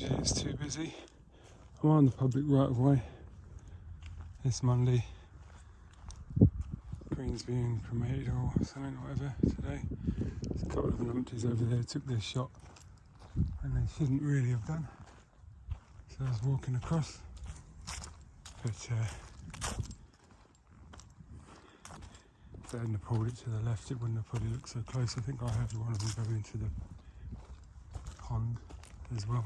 usually it's too busy. I'm on the public right of way this Monday. Green's being cremated or something, whatever, today. There's a couple of numpties over there took their shot and they shouldn't really have done. So I was walking across, but if they hadn't pulled it to the left, it wouldn't have probably looked so close. I think I heard one of them go into the pond as well.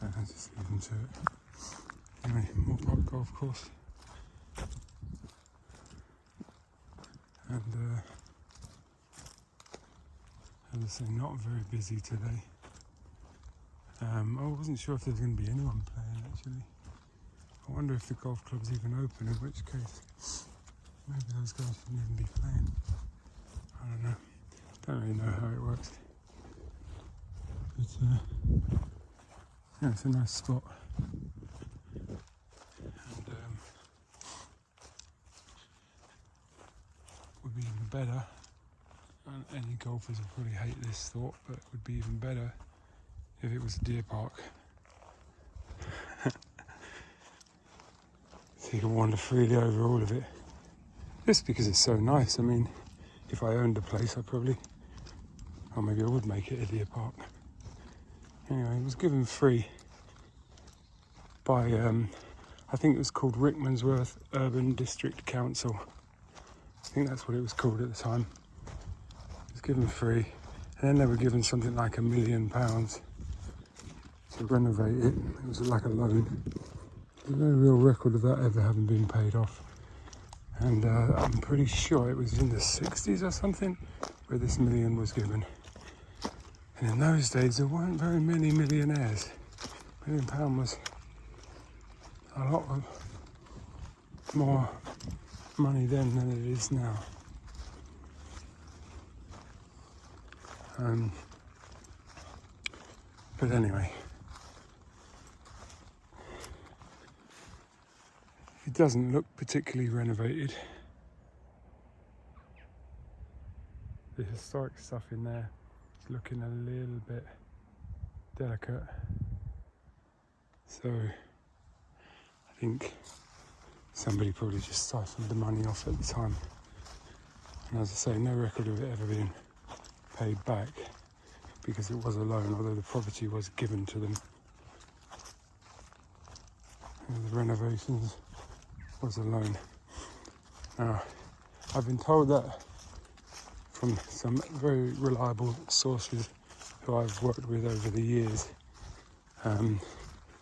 I just leave them to it. Anyway, Moor Park golf course. And as I say, not very busy today. I wasn't sure if there was going to be anyone playing actually. I wonder if the golf club's even open, in which case maybe those guys shouldn't even be playing. I don't know. Don't really know how it works. But yeah, it's a nice spot. And would be even better, and any golfers would probably hate this thought, but it would be even better if it was a deer park. So you can wander freely over all of it. Just because it's so nice. I mean, if I owned a place, I'd probably, or maybe I would make it a deer park. Anyway, it was given free by, I think it was called Rickmansworth Urban District Council. I think that's what it was called at the time. It was given free, and then they were given something like £1 million to renovate it. It was like a loan. There's no real record of that ever having been paid off. And I'm pretty sure it was in the 60s or something where this million was given. And in those days there weren't very many millionaires. £1 million was a lot more money then than it is now. But anyway, it doesn't look particularly renovated. The historic stuff in there is looking a little bit delicate. So I think somebody probably just siphoned the money off at the time. And as I say, no record of it ever being paid back because it was a loan, although the property was given to them. And the renovations was a loan. Now, I've been told that from some very reliable sources who I've worked with over the years,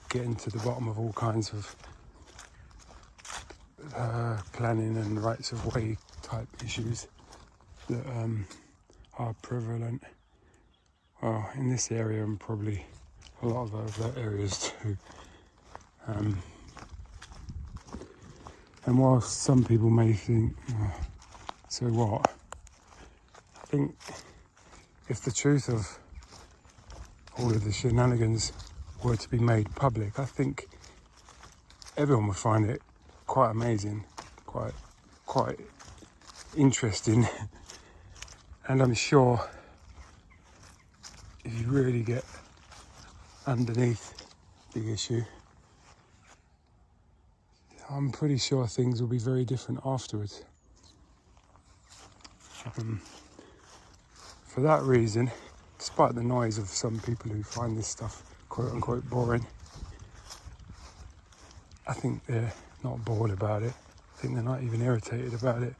getting to the bottom of all kinds of planning and rights of way type issues that are prevalent. Well, in this area and probably a lot of other areas too. And whilst some people may think, oh, so what? I think if the truth of all of the shenanigans were to be made public, I think everyone would find it quite amazing, quite interesting. And I'm sure if you really get underneath the issue, I'm pretty sure things will be very different afterwards. For that reason, despite the noise of some people who find this stuff quote unquote boring, I think they're not bored about it. I think they're not even irritated about it.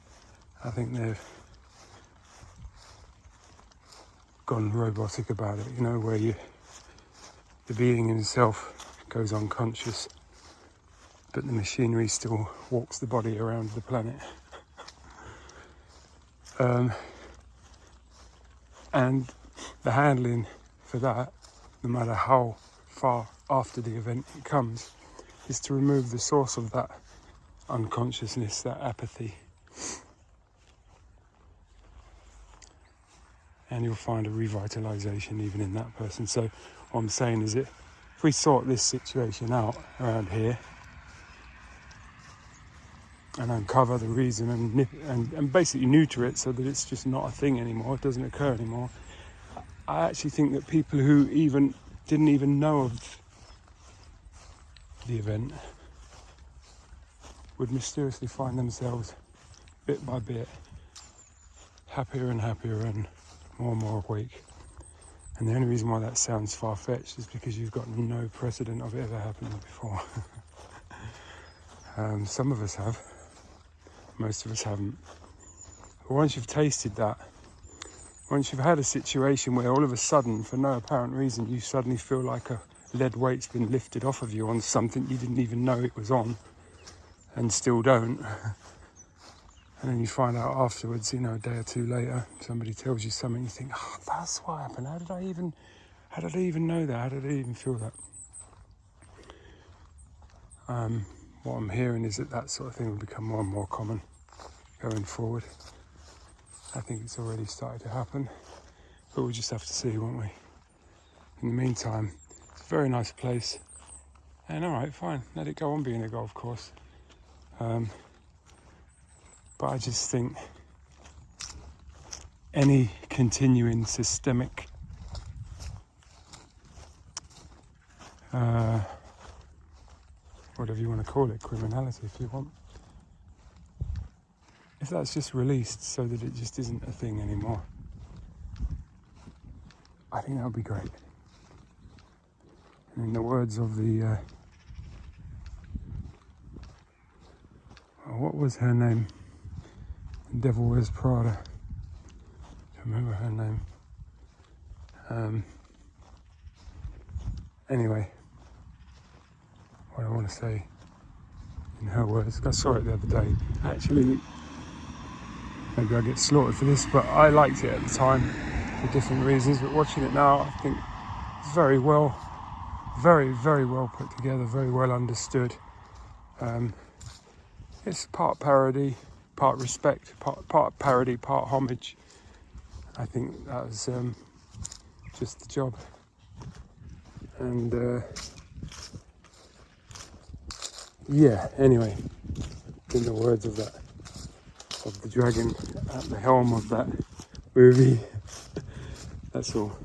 I think they've gone robotic about it, you know, where the being himself goes unconscious, but the machinery still walks the body around the planet. And the handling for that, no matter how far after the event it comes, is to remove the source of that unconsciousness, that apathy. And you'll find a revitalisation even in that person. So what I'm saying is that if we sort this situation out around here and uncover the reason and basically neuter it so that it's just not a thing anymore, it doesn't occur anymore, I actually think that people who even didn't even know of the event would mysteriously find themselves bit by bit happier and happier and more awake. And the only reason why that sounds far-fetched is because you've got no precedent of it ever happening before. Some of us have, most of us haven't. But once you've tasted that, once you've had a situation where all of a sudden, for no apparent reason, you suddenly feel like a lead weight's been lifted off of you on something you didn't even know it was on, and still don't. And then you find out afterwards, you know, a day or two later, somebody tells you something, you think, oh, that's what happened. How did I even know that? How did I even feel that? What I'm hearing is that sort of thing will become more and more common going forward. I think it's already started to happen, but we'll just have to see, won't we? In the meantime, it's a very nice place, and all right, fine, let it go on being a golf course. But I just think any continuing systemic whatever you want to call it, criminality if you want, if that's just released so that it just isn't a thing anymore, I think that would be great. And in the words of the what was her name? Devil Wears Prada. I don't remember her name. Anyway, what I want to say in her words, I saw it the other day. Actually, maybe I get slaughtered for this, but I liked it at the time for different reasons. But watching it now, I think it's very well put together, very well understood. It's part parody, part respect, part parody, part homage. I think that was just the job. And yeah, anyway, in the words of the dragon at the helm of that movie, that's all.